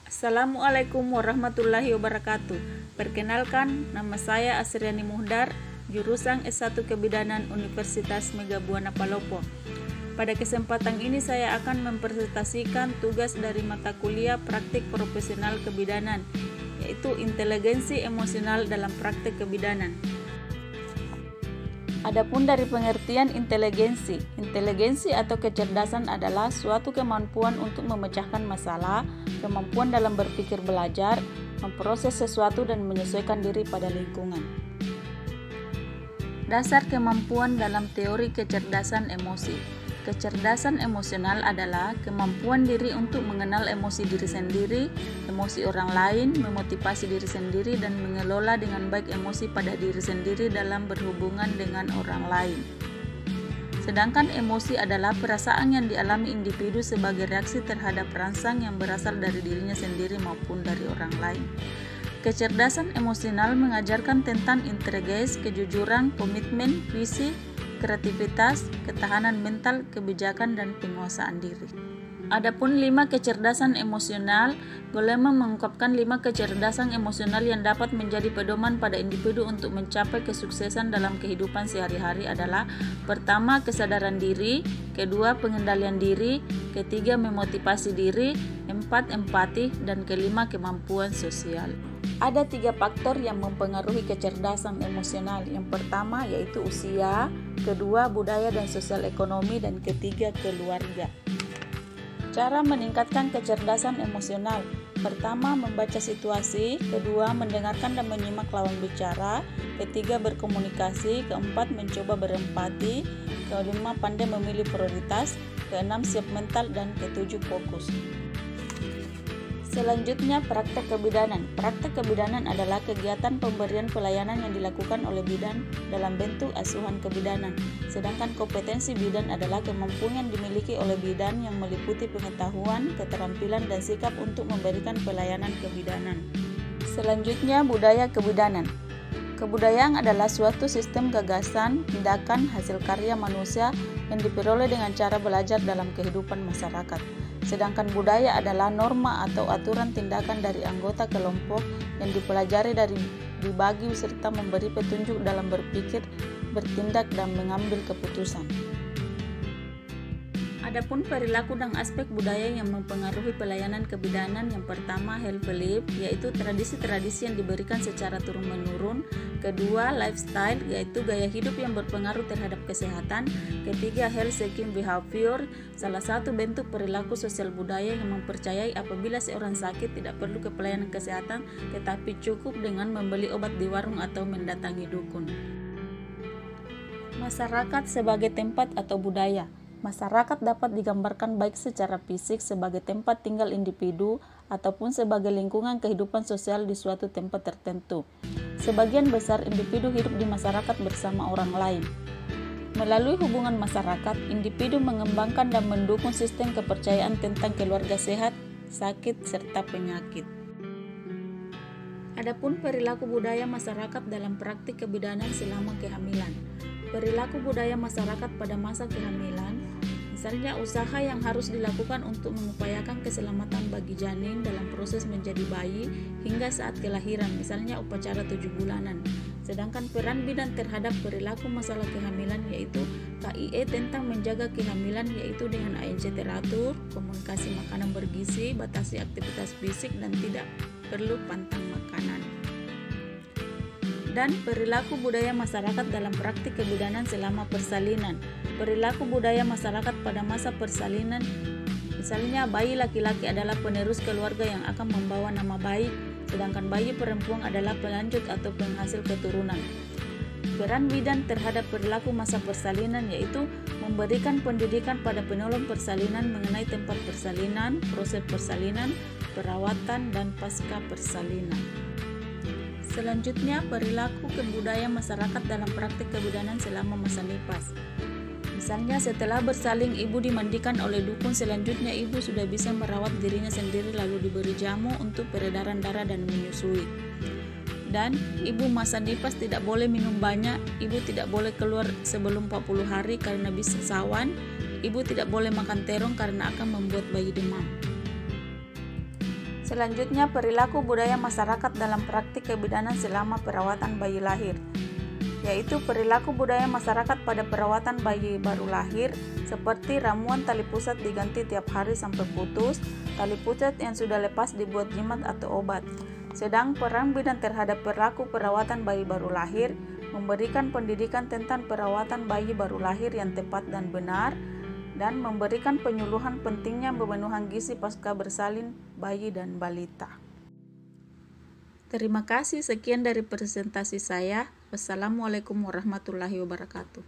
Assalamualaikum warahmatullahi wabarakatuh. Perkenalkan, nama saya Asriani Muhdar, jurusan S1 Kebidanan Universitas Megabuana Palopo. Pada kesempatan ini saya akan mempresentasikan tugas dari mata kuliah praktik profesional kebidanan, yaitu inteligensi emosional dalam praktik kebidanan. Adapun dari pengertian inteligensi atau kecerdasan adalah suatu kemampuan untuk memecahkan masalah, kemampuan dalam berpikir belajar, memproses sesuatu dan menyesuaikan diri pada lingkungan. Dasar kemampuan dalam teori kecerdasan emosi. Kecerdasan emosional adalah kemampuan diri untuk mengenal emosi diri sendiri, emosi orang lain, memotivasi diri sendiri, dan mengelola dengan baik emosi pada diri sendiri dalam berhubungan dengan orang lain. Sedangkan emosi adalah perasaan yang dialami individu sebagai reaksi terhadap rangsang yang berasal dari dirinya sendiri maupun dari orang lain. Kecerdasan emosional mengajarkan tentang integritas, kejujuran, komitmen, visi, kreativitas, ketahanan mental, kebijakan, dan penguasaan diri. Adapun 5 kecerdasan emosional, Goleman mengungkapkan 5 kecerdasan emosional yang dapat menjadi pedoman pada individu untuk mencapai kesuksesan dalam kehidupan sehari-hari adalah: pertama, kesadaran diri; kedua, pengendalian diri; ketiga, memotivasi diri; 4, empati; dan kelima, kemampuan sosial. Ada 3 faktor yang mempengaruhi kecerdasan emosional. Yang pertama yaitu usia, kedua budaya dan sosial ekonomi, dan ketiga keluarga. Cara meningkatkan kecerdasan emosional: pertama, membaca situasi; kedua, mendengarkan dan menyimak lawan bicara; ketiga, berkomunikasi; keempat, mencoba berempati; kelima, pandai memilih prioritas; keenam, siap mental; dan ketujuh, fokus. Selanjutnya, praktek kebidanan. Praktek kebidanan adalah kegiatan pemberian pelayanan yang dilakukan oleh bidan dalam bentuk asuhan kebidanan. Sedangkan kompetensi bidan adalah kemampuan yang dimiliki oleh bidan yang meliputi pengetahuan, keterampilan, dan sikap untuk memberikan pelayanan kebidanan. Selanjutnya, budaya kebidanan. Kebudayaan adalah suatu sistem gagasan, tindakan, hasil karya manusia yang diperoleh dengan cara belajar dalam kehidupan masyarakat. Sedangkan budaya adalah norma atau aturan tindakan dari anggota kelompok yang dipelajari dari dibagi serta memberi petunjuk dalam berpikir, bertindak, dan mengambil keputusan. Adapun perilaku dan aspek budaya yang mempengaruhi pelayanan kebidanan, yang pertama, health belief, yaitu tradisi-tradisi yang diberikan secara turun-menurun; kedua, lifestyle, yaitu gaya hidup yang berpengaruh terhadap kesehatan; ketiga, health seeking behavior, salah satu bentuk perilaku sosial budaya yang mempercayai apabila seorang sakit tidak perlu ke pelayanan kesehatan, tetapi cukup dengan membeli obat di warung atau mendatangi dukun. Masyarakat sebagai tempat atau budaya. Masyarakat dapat digambarkan baik secara fisik sebagai tempat tinggal individu ataupun sebagai lingkungan kehidupan sosial di suatu tempat tertentu. Sebagian besar individu hidup di masyarakat bersama orang lain. Melalui hubungan masyarakat, individu mengembangkan dan mendukung sistem kepercayaan tentang keluarga sehat, sakit, serta penyakit. Adapun perilaku budaya masyarakat dalam praktik kebidanan selama kehamilan. Perilaku budaya masyarakat pada masa kehamilan, misalnya usaha yang harus dilakukan untuk mengupayakan keselamatan bagi janin dalam proses menjadi bayi hingga saat kelahiran, misalnya upacara 7 bulanan. Sedangkan peran bidan terhadap perilaku masalah kehamilan yaitu KIE tentang menjaga kehamilan, yaitu dengan ANC teratur, komunikasi makanan bergizi, batasi aktivitas fisik, dan tidak perlu pantang makanan. Dan perilaku budaya masyarakat dalam praktik kebidanan selama persalinan. Perilaku budaya masyarakat pada masa persalinan, misalnya bayi laki-laki adalah penerus keluarga yang akan membawa nama baik, sedangkan bayi perempuan adalah pelanjut atau penghasil keturunan. Peran bidan terhadap perilaku masa persalinan yaitu memberikan pendidikan pada penolong persalinan mengenai tempat persalinan, proses persalinan, perawatan, dan pasca persalinan. Selanjutnya, perilaku kebudayaan masyarakat dalam praktik kebidanan selama masa nifas. Misalnya, setelah bersalin ibu dimandikan oleh dukun, selanjutnya ibu sudah bisa merawat dirinya sendiri lalu diberi jamu untuk peredaran darah dan menyusui. Dan ibu masa nifas tidak boleh minum banyak, ibu tidak boleh keluar sebelum 40 hari karena bisa sawan, ibu tidak boleh makan terong karena akan membuat bayi demam. Selanjutnya, perilaku budaya masyarakat dalam praktik kebidanan selama perawatan bayi lahir, yaitu perilaku budaya masyarakat pada perawatan bayi baru lahir, seperti ramuan tali pusat diganti tiap hari sampai putus, tali pusat yang sudah lepas dibuat jimat atau obat. Sedang peran bidan terhadap perilaku perawatan bayi baru lahir, memberikan pendidikan tentang perawatan bayi baru lahir yang tepat dan benar, dan memberikan penyuluhan pentingnya pemenuhan gizi pasca bersalin bayi dan balita. Terima kasih, sekian dari presentasi saya. Wassalamualaikum warahmatullahi wabarakatuh.